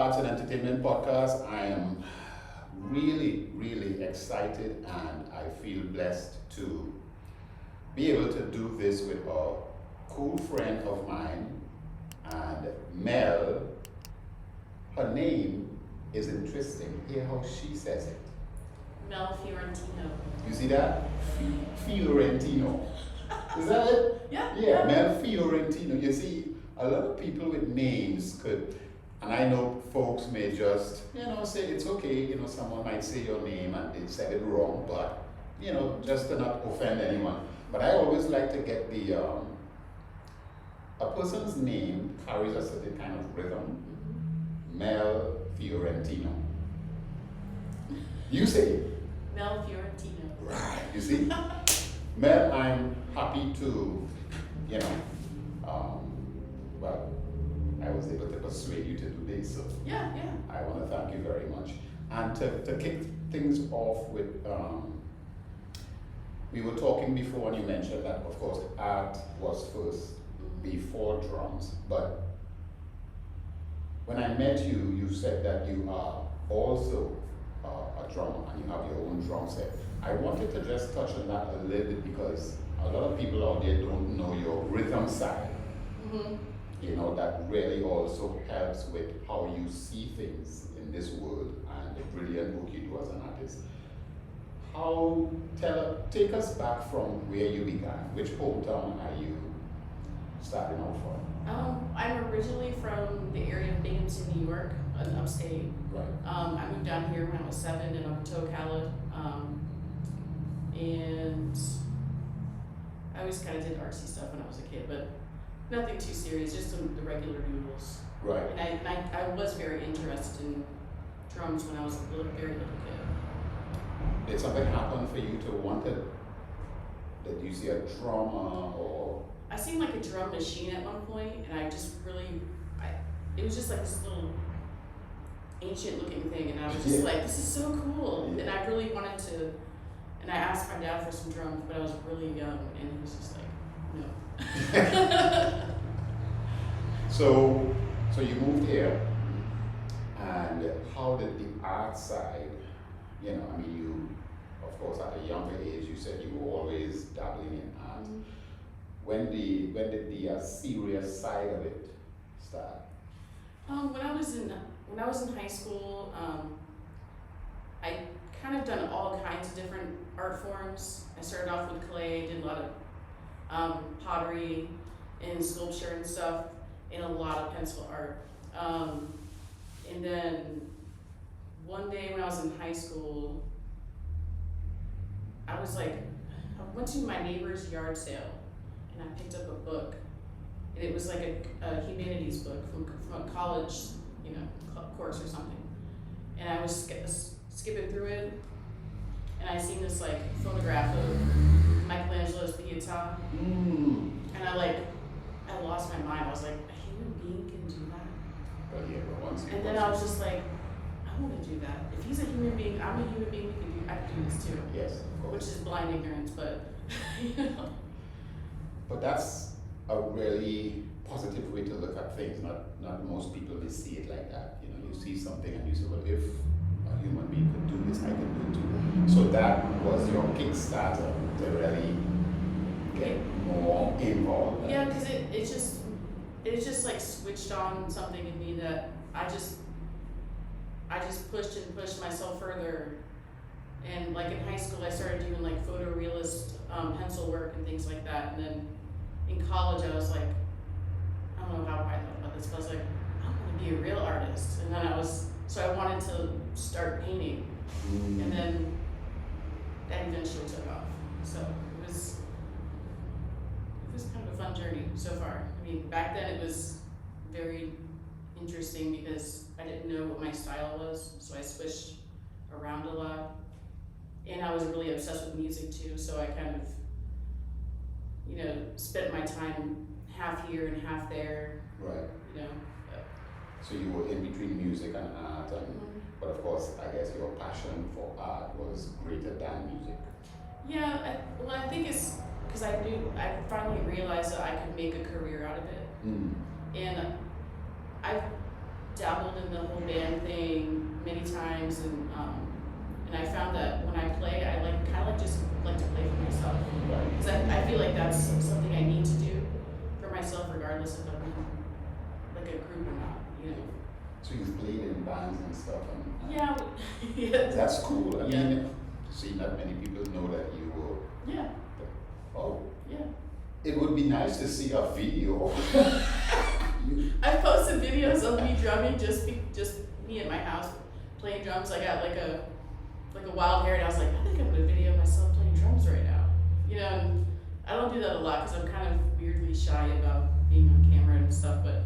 Arts and Entertainment Podcast. I am really, really excited and I feel blessed to be able to do this with a cool friend of mine and Mel. Her name is interesting. Hear how she says it. Mel Fiorentino. You see that? Fiorentino. Is that it? Yeah. Yeah, Mel Fiorentino. You see, a lot of people with names could, and I know folks may just, say it's okay, someone might say your name and they said it wrong, but, just to not offend anyone. But I always like to get a person's name carries a certain kind of rhythm. Mel Fiorentino. You say it. Mel Fiorentino. Right, you see? Mel, I'm happy to, well, I was able to persuade you to do this, so Yeah. I want to thank you very much. And to kick things off with, we were talking before and you mentioned that, of course, art was first before drums, but when I met you, you said that you are also a drummer and you have your own drum set. I wanted to just touch on that a little bit because a lot of people out there don't know your rhythm side. Mm-hmm. That really also helps with how you see things in this world and the brilliant work you do as an artist. Take us back from where you began. Which hometown are you starting out from? I'm originally from the area of Binghamton, New York, in upstate. Right. I moved down here when I was 7 and up to Ocala. And I always kind of did artsy stuff when I was a kid, but nothing too serious, just the regular doodles. Right. And I was very interested in drums when I was a very little kid. Did something happen for you to want it? Did you see a drummer or? I seen like a drum machine at one point, and I just really, it was just like this little ancient looking thing, and I was just like, this is so cool. Yeah. And I really wanted to, and I asked my dad for some drums, but I was really young, and he was just like, no. So you moved here, and how did the art side, you, of course, at a younger age, you said you were always dabbling in art. Mm-hmm. When did the serious side of it start? When I was in high school, I kind of done all kinds of different art forms. I started off with clay, did a lot of pottery and sculpture and stuff, and a lot of pencil art. And then one day when I was in high school, I went to my neighbor's yard sale, and I picked up a book, and it was like a humanities book from a college, course or something. And I was skipping through it, and I seen this photograph of Michelangelo's Pietà, and I lost my mind. I was like, a human being can do that? And then I was just like, I want to do that. If he's a human being, I'm a human being. I can do this too. Yes, of course. Which is blind ignorance, but But that's a really positive way to look at things. Not most people may see it like that. You see something and you say, well, if a human being could do this, I can do it too. So that was your Kickstarter to really get more involved. Yeah, because it just like switched on something in me that I just pushed and pushed myself further. And like in high school, I started doing like photorealist pencil work and things like that. And then in college, I was like, I don't know how I thought about this, but I was like, I want to be a real artist. And then I wanted to start painting. And then that eventually took off. So it was kind of a fun journey so far. I mean, back then it was very interesting because I didn't know what my style was, so I switched around a lot. And I was really obsessed with music too, so I kind of, spent my time half here and half there. Right. So you were in between music and art, but of course, I guess your passion for art was greater than music. Yeah, I think it's because I finally realized that I could make a career out of it. And dabbled in the whole band thing many times, and I found that when I play, I just like to play for myself. Because I feel like that's something I need to do for myself, regardless if I'm in like a group or not, you know. So you've played in bands and stuff, and Yeah, yeah. that's cool. I Yeah. mean, see, not many people know that you were. Yeah, Oh, yeah. it would be nice to see a video. I posted videos of me drumming, just me at my house playing drums. I got like a wild hair, and I was like, I think I'm gonna video myself playing drums right now. You know, and I don't do that a lot because I'm kind of weirdly shy about being on camera and stuff. But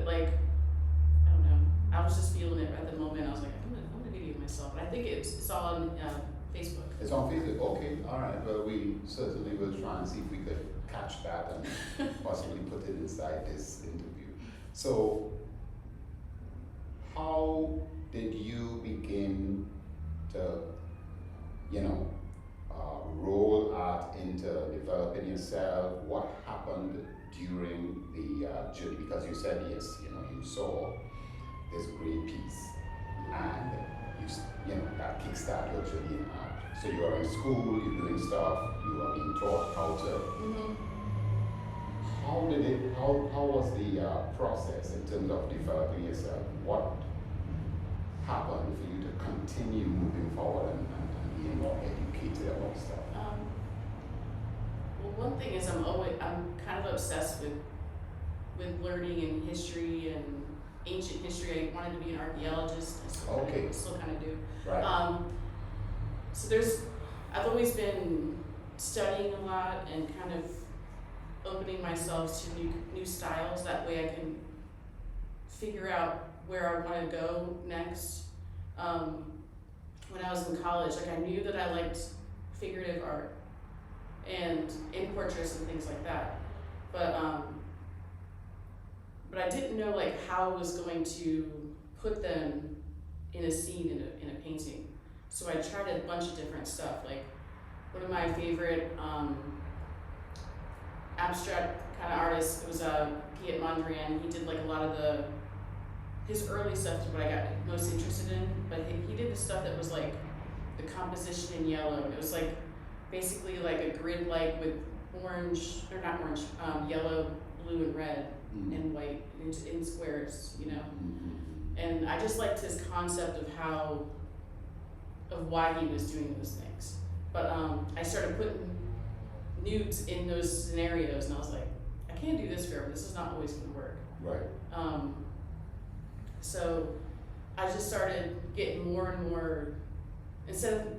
like, I don't know. I was just feeling it at the moment. I was like, I'm gonna video myself. And I think it's all on Facebook. It's on Facebook. Okay, all right. Well, we certainly will try and see if we could catch that and possibly put it inside this interview. So, how did you begin to, roll art into developing yourself? What happened during the journey? Because you said yes, you saw this great piece, and that kickstarted your journey in art. So you are in school, you're doing stuff, you are being taught how to. Mm-hmm. How was the process in terms of developing yourself? What happened for you to continue moving forward and being more educated about stuff? Well, one thing is I'm kind of obsessed with learning and history and ancient history. I wanted to be an archaeologist. I still kind of do. Right. So I've always been studying a lot and kind of opening myself to new styles. That way I can figure out where I want to go next. When I was in college, I knew that I liked figurative art and in portraits and things like that. But I didn't know how I was going to put them in a scene in a painting. So I tried a bunch of different stuff. Like one of my favorite abstract kind of artists, it was Piet Mondrian. He did a lot of his early stuff is what I got most interested in, but he did the stuff that was the composition in yellow. It was basically a grid with yellow, blue, and red, and white in squares, And I just liked his concept of why he was doing those things. But I started putting nudes in those scenarios, and I was like, I can't do this forever. This is not always going to work. Right. So I just started getting more and more, instead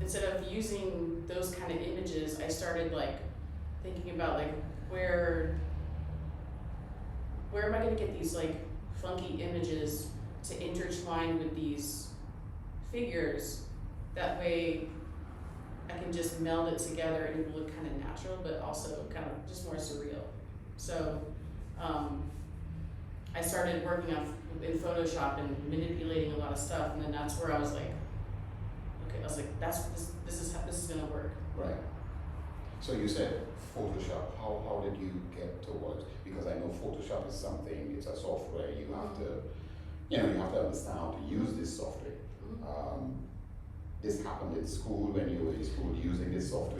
of using those kind of images, I started thinking about where am I going to get these funky images to intertwine with these figures. That way I can just meld it together and it will look kind of natural, but also kind of just more surreal. So I started working in Photoshop and manipulating a lot of stuff, and then that's where I was like, okay, this is gonna work. Right. So you said Photoshop. How did you get towards? Because I know Photoshop is something. It's a software. You have to, you have to understand how to use this software. This happened in school when you were in school using this software.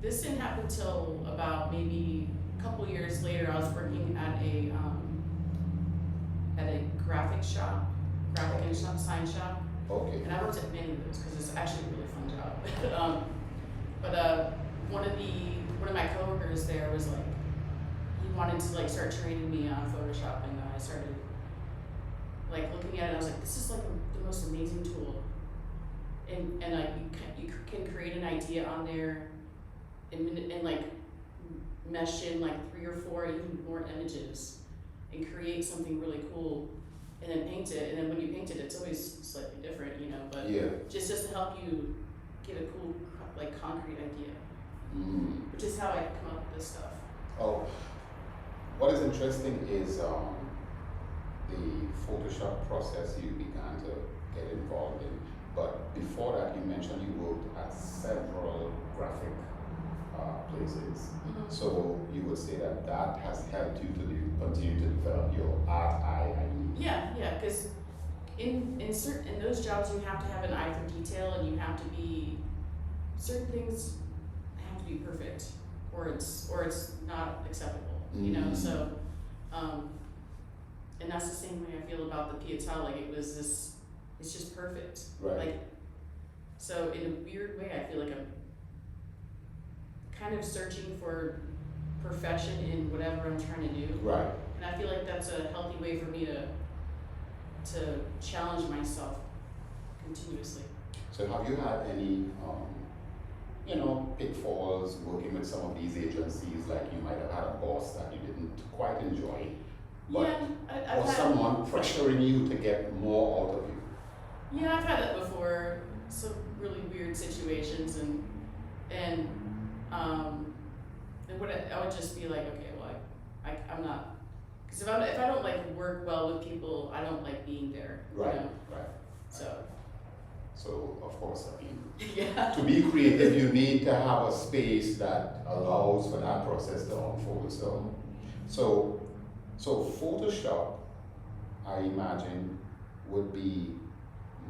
This didn't happen till about maybe a couple years later. I was working at a graphic and sign shop. Okay. And I worked at many of those because it's actually a really fun job. But one of my coworkers there was he wanted to start training me on Photoshop, and I started looking at it. And I was like, this is the most amazing tool. And you can create an idea on there and mesh in 3 or 4 even more images and create something really cool, and then paint it. And then when you paint it, it's always slightly different, but just to help you get a cool concrete idea, which is how I come up with this stuff. Oh, what is interesting is the Photoshop process you began to get involved in. But before that, you mentioned you worked at several graphic places. Mhm. So you would say that that has helped you to continue to develop your art eye, I mean. Yeah, yeah, because in those jobs you have to have an eye for detail, and you have to be, certain things have to be perfect, or it's not acceptable, you know. Mhm. So, and that's the same way I feel about the Pietà. Like, it's just perfect. Right. Like, so in a weird way, I feel like I'm kind of searching for perfection in whatever I'm trying to do. Right. And I feel like that's a healthy way for me to challenge myself continuously. So have you had any, pitfalls working with some of these agencies? Like you might have had a boss that you didn't quite enjoy, but Yeah, I've or had, someone pressuring you to get more out of you. yeah, I've had that before. Some really weird situations, and what I would just be like, okay, well, I'm not, because if I don't like work well with people, I don't like being there. Right. You know? Right. So of course, I mean, Yeah. to be creative, you need to have a space that allows for that process to unfold. So Photoshop, I imagine, would be.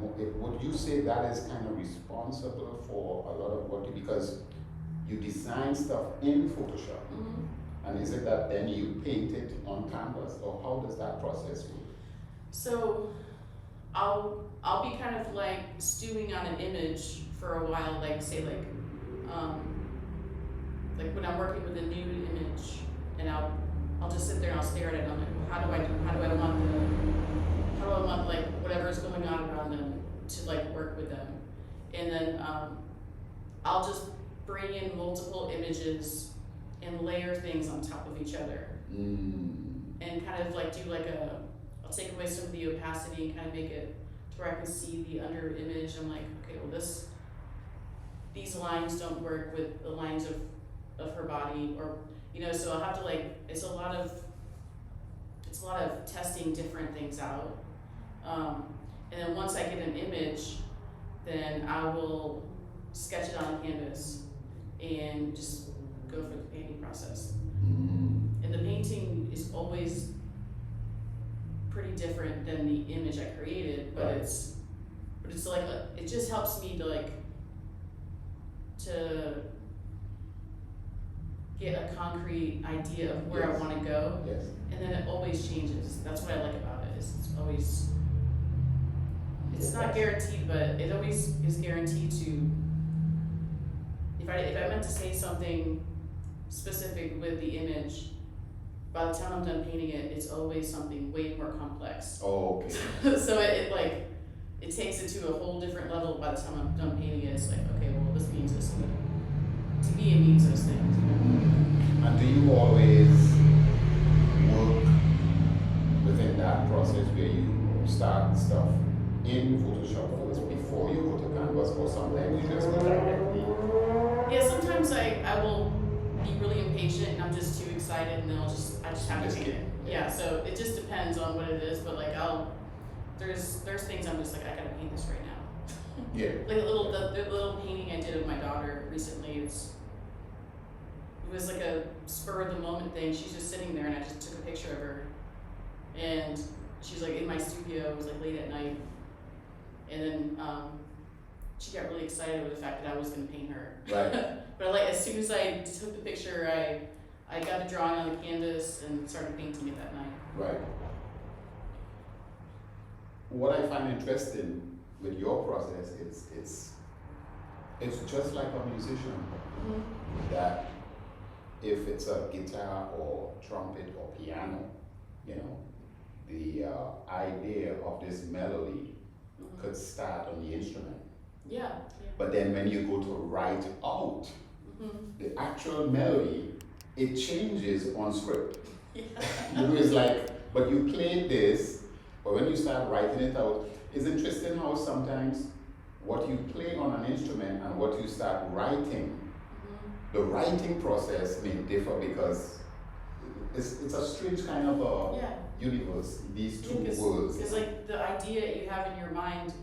Would you say that is kind of responsible for a lot of what because you design stuff in Photoshop, and is it that then you paint it on canvas, or how does that process work? So I'll be kind of like stewing on an image for a while, like say like when I'm working with a nude image, and I'll just sit there and I'll stare at it and I'm like, well, how do I want like whatever's going on around them to like work with them, and then I'll just bring in multiple images and layer things on top of each other, and kind of like do like I'll take away some of the opacity and kind of make it to where I can see the under image. I'm like, okay, well these lines don't work with the lines of her body, or so I'll have to like, it's a lot of testing different things out. And then once I get an image, then I will sketch it on canvas and just go for the painting process. And the painting is always pretty different than the image I created, but it's like it just helps me to get a concrete idea of where I want to go. Yes. And then it always changes. That's what I like about it. It's always, it's not guaranteed, but it always is guaranteed to, if I meant to say something specific with the image, by the time I'm done painting it, it's always something way more complex. Oh, okay. So it takes it to a whole different level by the time I'm done painting it. It's like, okay, well, this means this. To me, it means those things. And do you always work within that process where you start stuff in Photoshop first before you go to Canvas, or sometimes you just go directly? Yeah, sometimes I will be really impatient and I'm just too excited, and then I just have to paint it. Yeah, so it just depends on what it is, but like there's things I'm just like, I gotta paint this right now. Yeah. Like the little painting I did of my daughter recently, it was like a spur of the moment thing. She's just sitting there and I just took a picture of her, and she's like in my studio. It was like late at night, and then she got really excited with the fact that I was gonna paint her. Right. But like as soon as I took the picture, I got a drawing on the canvas and started painting it that night. Right. What I find interesting with your process is it's just like a musician, that if it's a guitar or trumpet or piano, the idea of this melody could start on the instrument. Yeah. But then when you go to write out the actual melody, it changes on script. Yeah. It's like, but you played this, but when you start writing it out, it's interesting how sometimes what you play on an instrument and what you start writing, the writing process may differ, because it's a strange kind of a universe, these two worlds. Because like the idea you have in your mind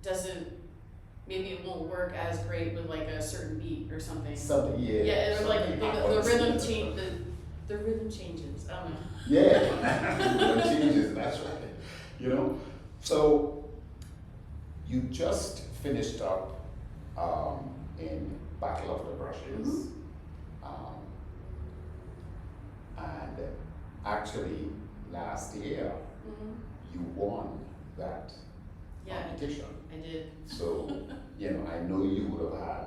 doesn't maybe it won't work as great with like a certain beat or something. Something, yeah. Yeah, or like something the rhythm happens. change, the rhythm changes. I don't know. Yeah, the changes, that's right. You know, so you just finished up in Battle of the Brushes. Um, and actually, last year, you won that Yeah, competition. I did. So, you know, I know you would have had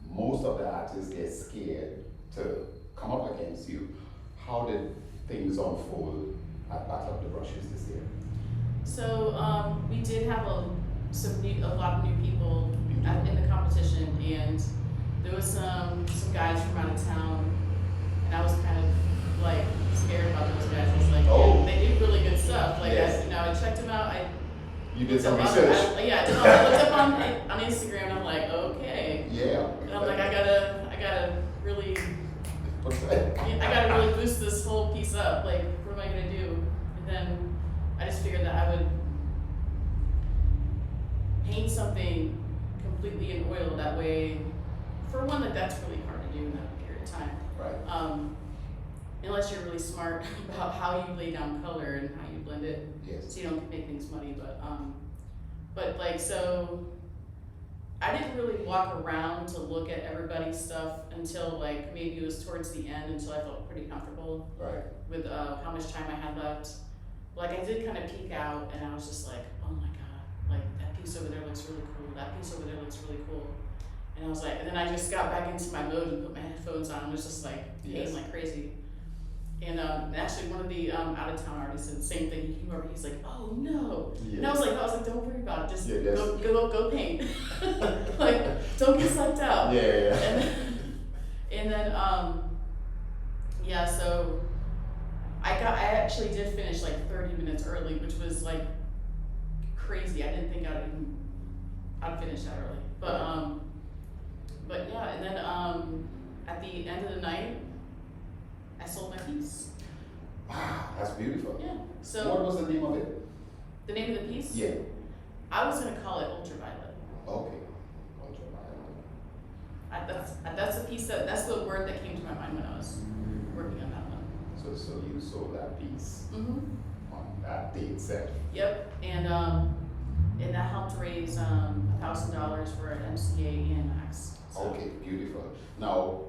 most of the artists get scared to come up against you. How did things unfold at Battle of the Brushes this year? So we did have a lot of new people in the competition, and there was some guys from out of town, and I was kind of like scared about those guys. I was like, Oh. they do really good stuff. Like Yes. I checked them out. You did some I research. looked up on Instagram, and I'm like, okay. Yeah. And I'm like, I gotta really boost this whole piece up. Like, what am I gonna do? And then I just figured that I would paint something completely in oil. That way, for one, that's really hard to do in that period of time. Right. Unless you're really smart about how you lay down color and how you blend it, Yes. so you don't make things muddy. But like, so I didn't really walk around to look at everybody's stuff until like maybe it was towards the end, until I felt pretty comfortable Right. with how much time I had left. Like, I did kind of peek out, and I was just like, oh my god, like that piece over there looks really cool. That piece over there looks really cool. And I was like, and then I just got back into my mode and put my headphones on and was just like painting Yes. like crazy. And actually, one of the out of town artists said the same thing. He came over, he's like, oh no. Yeah. And I was like, don't worry about it. Just Yeah, yes. go paint. Like, don't get psyched out. Yeah. And then yeah, so I actually did finish like 30 minutes early, which was like crazy. I didn't think I'd finish that early. But yeah, and then at the end of the night, I sold my piece. Wow, that's beautiful. Yeah. So What was the name of it? the name of the piece? Yeah. I was gonna call it Ultraviolet. Okay. That's a piece that's the word that came to my mind when I was working on that one. So you sold that piece Mm-hmm. on that date set. Yep. And that helped raise $1,000 for an MCA and Max. So, Okay, beautiful. Now,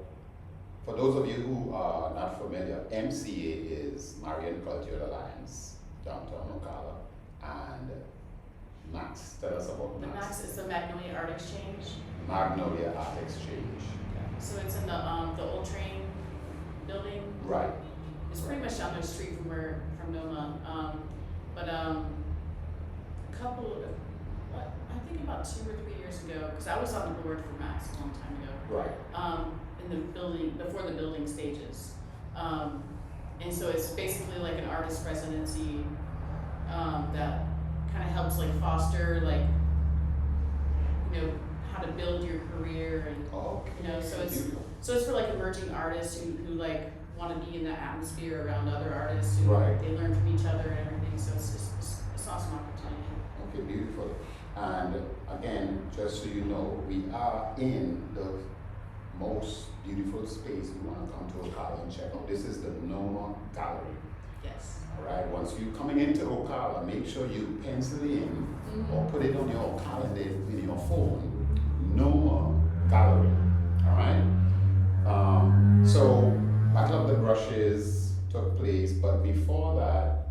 for those of you who are not familiar, MCA is Marian Cultural Alliance, downtown Ocala, and Max. Tell us about The Max. Max is the Magnolia Art Exchange. Magnolia Art Exchange. So it's in the Old Train building. Right. It's pretty much down the street from Noma. But a couple of, I think about 2 or 3 years ago, because I was on the board for Max a long time ago. Right. In the building, before the building stages. And so it's basically like an artist residency that kind of helps like foster like, how to build your career and, Okay. so it's for like emerging artists who like want to be in that atmosphere around other artists who Right. they learn from each other and everything. So it's an awesome opportunity. Okay, beautiful. And again, just so you know, we are in the most beautiful space you want to come to Ocala and check out. This is the Noma Gallery. Yes. All right, once you're coming into Ocala, make sure you pencil in or put it on your calendar in your phone, Noma Gallery. All right. So Battle of the Brushes took place, but before that,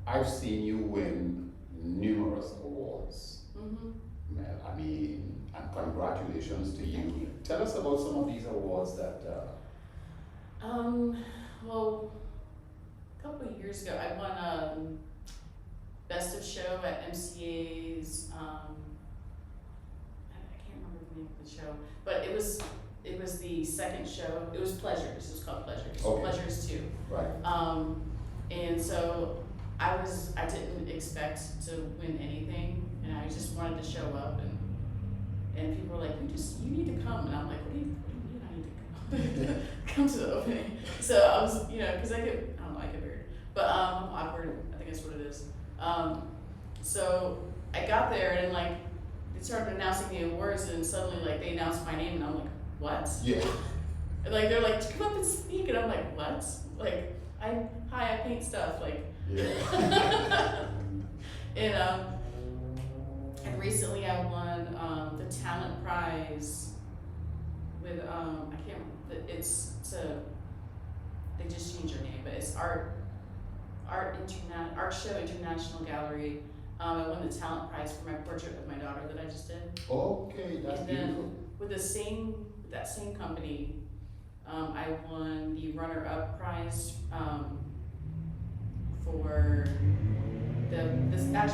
I've seen you win numerous awards. Mm-hmm. Mel, I mean, and congratulations to you. Thank you. Tell us about some of these awards that. Well, a couple of years ago, I won Best of Show at MCA's. I can't remember the name of the show, but it was the second show. It was Pleasures. It was called Pleasures. Okay. Pleasures 2. Right. And so I didn't expect to win anything, and I just wanted to show up, and people were like, you need to come, and I'm like, what do you mean I need to come? Come to the opening. So I was, because I get weird, but I'm awkward. I think that's what it is. So I got there, and like they started announcing the awards, and suddenly like they announced my name, and I'm like, what? Yeah. And like they're like, come up and speak, and I'm like, what? Like I paint stuff, like. Yeah. And recently I won the talent prize with I can't remember, it's a, they just changed their name, but it's Art Show International Gallery. I won the talent prize for my portrait of my daughter that I just did. Okay, that's And then beautiful. with that same company, I won the runner-up prize for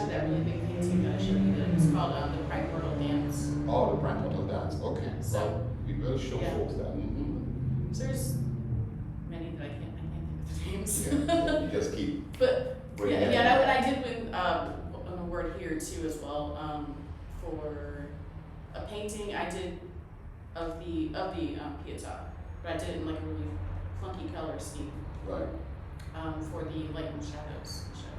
that really big painting that I showed you. It's called the Primordial Dance. Oh, the Primordial Dance. Okay. Yeah, so well, we will show yeah. folks that. Mm-hmm. So there's many that I can't think of the names. Yeah, you just keep. But bringing yeah, it yeah, in. and I did win an award here too as well for a painting I did of the Pietà, but I did it in like a really funky color scheme. Right. For the Light and Shadows show.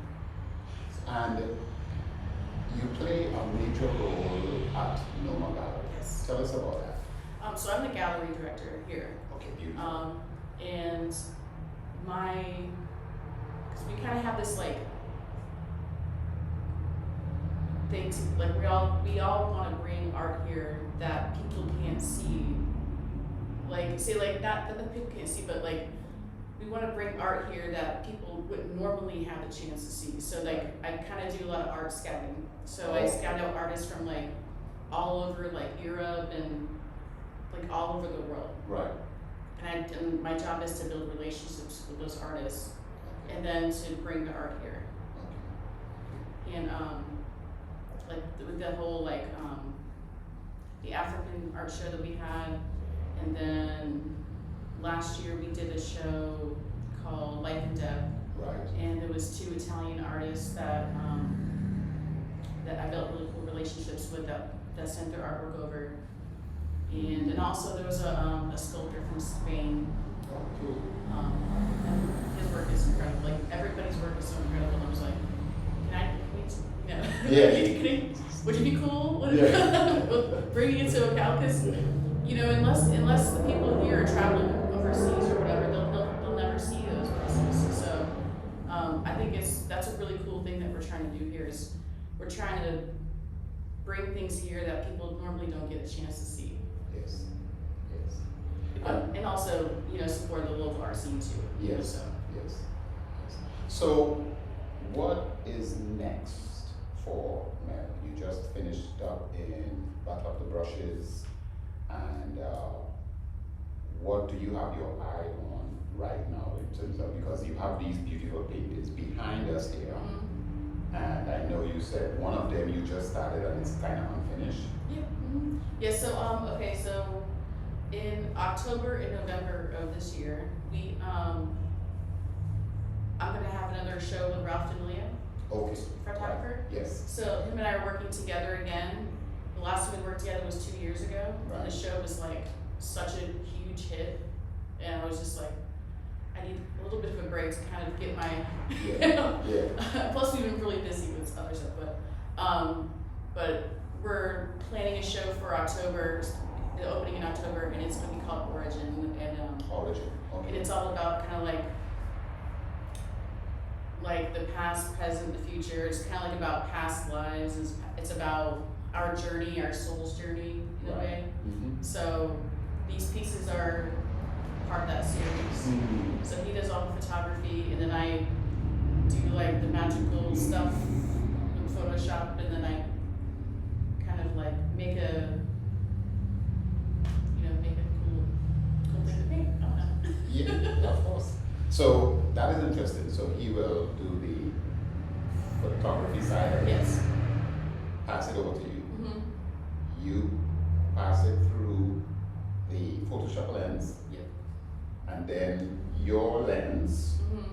And you play a major role at Noma Gallery. Yes. Tell us about that. So I'm the gallery director here. Okay, beautiful. And because we kind of have this like thing to, like we all want to bring art here that people can't see. Like say like not that the people can't see, but like we want to bring art here that people wouldn't normally have the chance to see. So like I kind of do a lot of art scouting. So I scout out artists from like all over like Europe and like all over the world. Right. And my job is to build relationships with those artists, and then to bring the art here. Okay. And like with the whole like the African art show that we had, and then last year we did a show called Life and Death. Right. And there was 2 Italian artists that I built really cool relationships with that sent their artwork over. And also there was a sculptor from Spain. Oh, cool. And his work is incredible. Like everybody's work is so incredible. And I was like, can we, Yeah. would you be cool? Yeah. Bringing it to Ocala? Because unless the people here are traveling overseas or whatever, they'll never see those places. So I think that's a really cool thing that we're trying to do here is we're trying to bring things here that people normally don't get a chance to see. Yes. Yes. And also, support the local art scene too. Yes. So. Yes. Yes. So, what is next for Mel? You just finished up in Battle of the Brushes, and what do you have your eye on right now in terms of, because you have these beautiful paintings behind us here, and I know you said one of them you just started and it's kind of unfinished. Yeah. Mm-hmm. Yeah. So okay. So in October and November of this year, I'm gonna have another show with Ralph D'Amelio, Okay. photographer. Right. Yes. So him and I are working together again. The last time we worked together was 2 years ago, and the show was like such a huge hit, and I was just like, I need a little bit of a break to kind of get my, Yeah. plus we've been really busy with other stuff, but we're planning a show for October, the opening in October, and it's gonna be called Origin, and Origin. Okay. and it's all about kind of like the past, present, the future. It's kind of like about past lives. It's about our journey, our soul's journey in a way. Mm-hmm. So these pieces are part of that series. Mm-hmm. So he does all the photography, and then I do like the magical stuff in Photoshop, and then I kind of like make a cool thing to paint. I don't know. Yeah, of course. So that is interesting. So he will do the photography side of it. Yes. Pass it over to you. Mm-hmm. You pass it through the Photoshop lens. Yep. And then your lens Mm-hmm.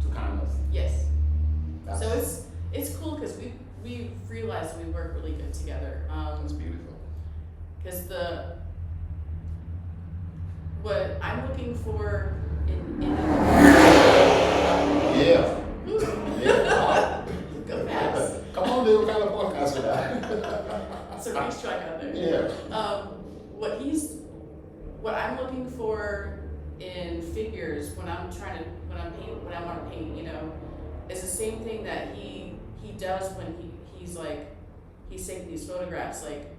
to canvas. Yes. That's, So it's cool because we realized that we work really good together. that's beautiful. Because what I'm looking for in Yeah. Go fast. Come on, little kind of podcast with that. a racetrack out there. Yeah. What I'm looking for in figures when I want to paint, is the same thing that he does when he's taking these photographs. Like,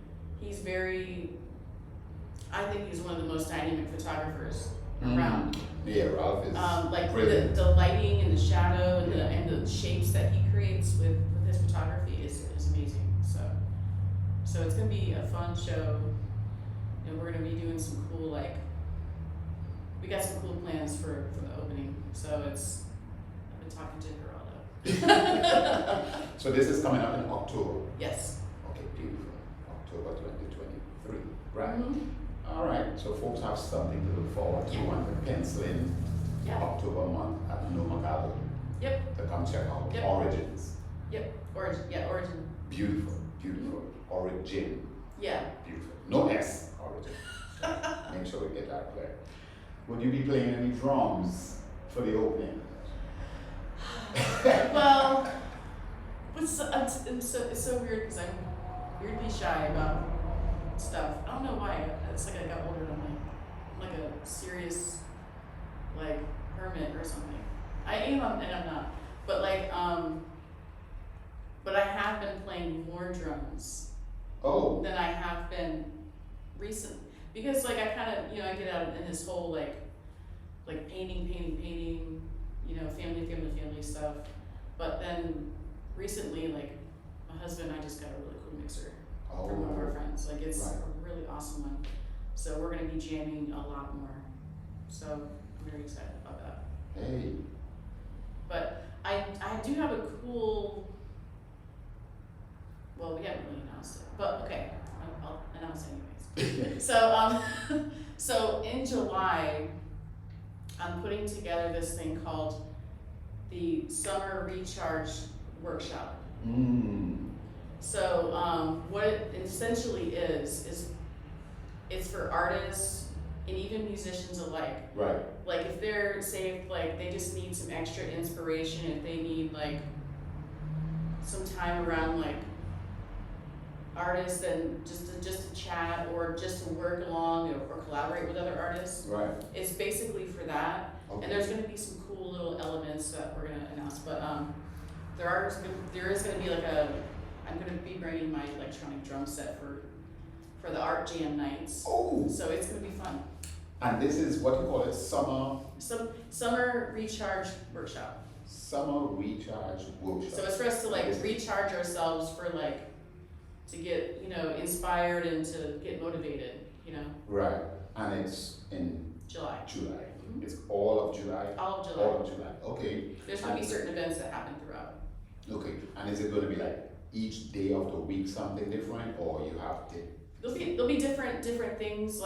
I think he's one of the most dynamic photographers around. Yeah, Ralph is Like brilliant. the lighting and the shadow and the shapes that he creates with his photography is amazing. So it's gonna be a fun show, and we're gonna be doing some cool, we got some cool plans for the opening. So I've been talking to Geraldo. So this is coming up in October. Yes. Okay, beautiful. October 2023. Right. Mm-hmm. All right. So folks have something to look forward to. Yeah. Want to pencil in Yeah. October month at Noma Gallery Yep. to come check out Yep. Origins. Yep. Origin. Beautiful, beautiful. Origin. Yeah. Beautiful. No S. Origin. Make sure we get that clear. Would you be playing any drums for the opening? Well, it's so weird because I'm weirdly shy about stuff. I don't know why. It's like I got older and I'm like a serious hermit or something. I am and I'm not. But but I have been playing more drums Oh. than I have been recently, because I kind of I get out in this whole painting, family stuff. But then recently, my husband and I just got a really cool mixer from one of our friends. It's Right. a really awesome one. So we're gonna be jamming a lot more. So I'm very excited about that. Hey. But I do have a cool. Well, we haven't really announced it, but okay, I'll announce anyways. So in July, I'm putting together this thing called the Summer Recharge Workshop. So what it essentially is it's for artists and even musicians alike. Right. If they're they just need some extra inspiration, if they need some time around artists and just to chat or just to work along or collaborate with other artists. Right. It's basically for that. Okay. And there's going to be some cool little elements that we're going to announce. But there is going to be I'm going to be bringing my electronic drum set for the art jam nights. Oh. So it's going to be fun. And this is what you call it, Summer Recharge Workshop. Summer Recharge Workshop. So it's for us to recharge ourselves for to get inspired and to get motivated. Right. And it's in July. Mm-hmm. It's all of July. All of July. All of July. Okay. There's going to be certain events that happen throughout. Okay. And is it going to be each day of the week something different, or you have to? There'll be different things.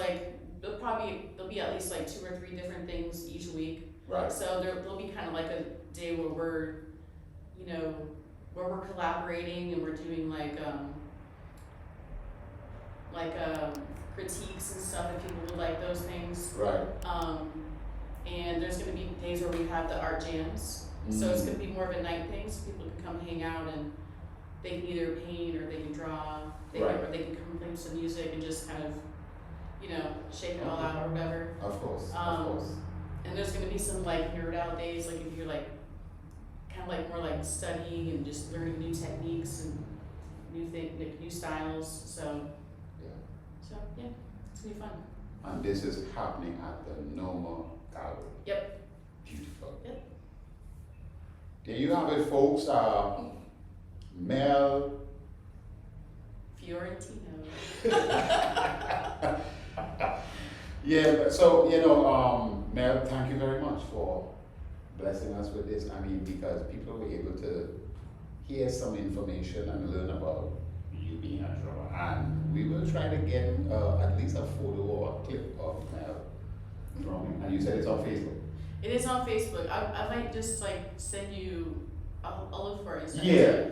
There'll be at least 2 or 3 different things each week. Right. So there'll be kind of a day where we're collaborating and we're doing critiques and stuff if people would like those things. Right. And there's going to be days where we have the art jams. So it's going to be more of a night thing, so people can come hang out and they can either paint or they can draw, or they can come play some music and just kind of, shake it all out or whatever. Of course. And there's going to be some nerd out days, if you're kind of more studying and just learning new techniques and new styles. So yeah, it's gonna be fun. And this is happening at the Noma Gallery. Yep. Beautiful. Yep. There you have it, folks. Mel Fiorentino. Yeah, so Mel, thank you very much for blessing us with this. I mean, because people were able to hear some information and learn about you being a drummer, and we will try to get at least a photo or a clip of Mel drumming. And you said it's on Facebook. It is on Facebook. I might just send you. I'll look for it. Yeah.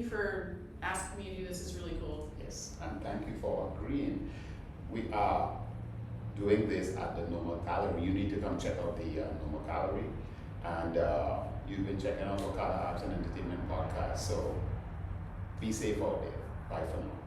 for asking me to do this. It's really cool. Yes, and thank you for agreeing. We are doing this at the Noma Gallery. You need to come check out the Noma Gallery. And you've been checking out Ocala Arts and Entertainment Podcast. So be safe out there. Bye for now.